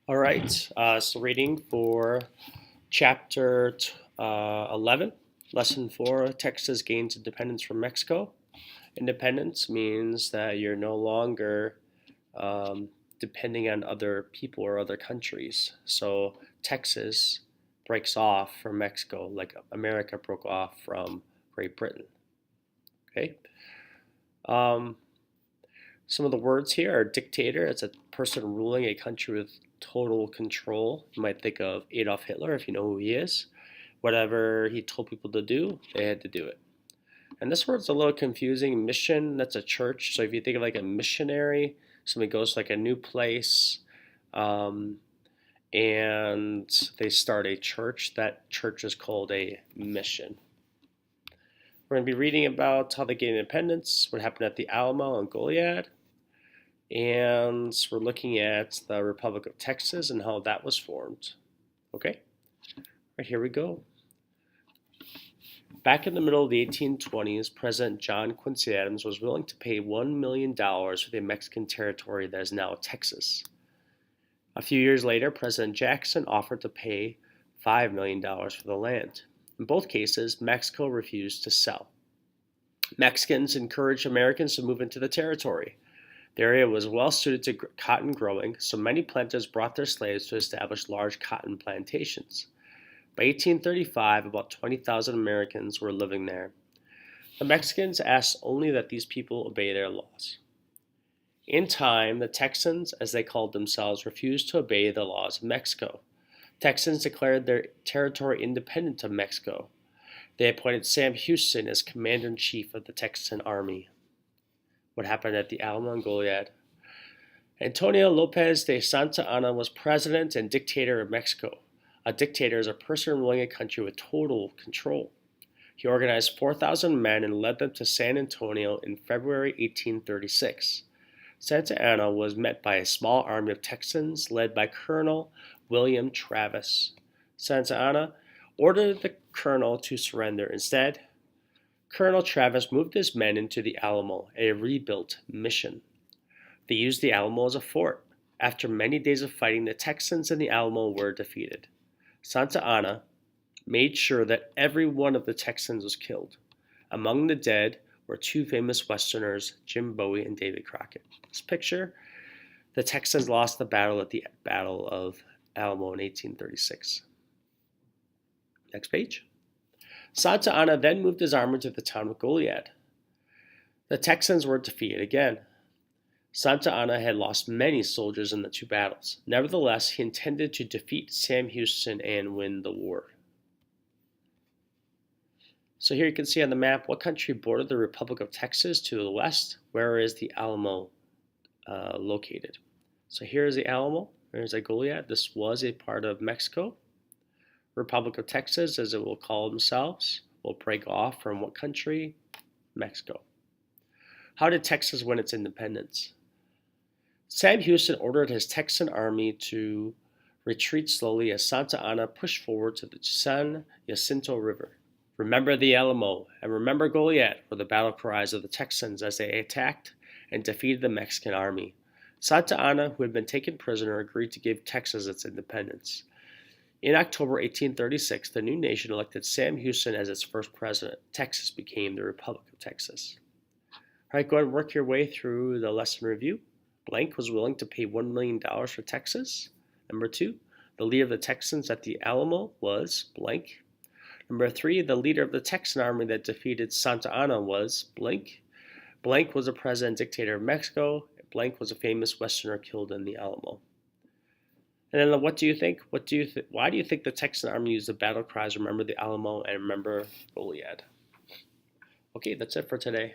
All right, so reading for chapter 11, lesson 4, Texas gains independence from Mexico. Independence means that you're no longer um, depending on other people or other countries. So Texas breaks off from Mexico, like America broke off from Great Britain. Okay. Um, some of the words here are dictator. It's a person ruling a country with total control. You might think of Adolf Hitler if you know who he is. Whatever he told people to do, they had to do it. And this word's a little confusing. Mission, that's a church. So if you think of like a missionary, somebody goes to like a new place um, and they start a church, that church is called a mission. We're going to be reading about how they gained independence, what happened at the Alamo and Goliad, and we're looking at the Republic of Texas and how that was formed. Okay, right, here we go. Back in the middle of the 1820s, President John Quincy Adams was willing to pay $1 million for the Mexican territory that is now Texas. A few years later, President Jackson offered to pay $5 million for the land. In both cases, Mexico refused to sell. Mexicans encouraged Americans to move into the territory. The area was well suited to cotton growing, so many planters brought their slaves to establish large cotton plantations. By 1835, about 20,000 Americans were living there. The Mexicans asked only that these people obey their laws. In time, the Texans, as they called themselves, refused to obey the laws of Mexico. Texans declared their territory independent of Mexico. They appointed Sam Houston as commander-in-chief of the Texan army. What happened at the Alamo and Goliad? Antonio Lopez de Santa Anna was president and dictator of Mexico. A dictator is a person ruling a country with total control. He organized 4,000 men and led them to San Antonio in February 1836. Santa Anna was met by a small army of Texans led by Colonel William Travis. Santa Anna ordered the colonel to surrender. Instead, Colonel Travis moved his men into the Alamo, a rebuilt mission. They used the Alamo as a fort. After many days of fighting, the Texans in the Alamo were defeated. Santa Anna made sure that every one of the Texans was killed. Among the dead were two famous Westerners, Jim Bowie and David Crockett. This picture, the Texans lost the battle at the Battle of Alamo in 1836. Next page. Santa Anna then moved his army to the town of Goliad. The Texans were defeated again. Santa Anna had lost many soldiers in the two battles. Nevertheless, he intended to defeat Sam Houston and win the war. So here you can see on the map what country bordered the Republic of Texas to the west. Where is the Alamo located? So here is the Alamo. There's a Goliad. This was a part of Mexico. Republic of Texas, as it will call themselves, will break off from what country? Mexico. How did Texas win its independence? Sam Houston ordered his Texan army to retreat slowly as Santa Anna pushed forward to the San Jacinto River. Remember the Alamo and remember Goliad were the battle cries of the Texans as they attacked and defeated the Mexican army. Santa Anna, who had been taken prisoner, agreed to give Texas its independence. In October 1836, the new nation elected Sam Houston as its first president. Texas became the Republic of Texas. All right, go ahead and work your way through the lesson review. Blank was willing to pay $1 million for Texas. Number 2, the leader of the Texans at the Alamo was blank. Number 3, the leader of the Texan army that defeated Santa Anna was blank. Blank was a president dictator of Mexico. Blank was a famous Westerner killed in the Alamo. And then what do you think? Why do you think the Texan army used the battle cries, remember the Alamo and remember Goliad? Okay, that's it for today.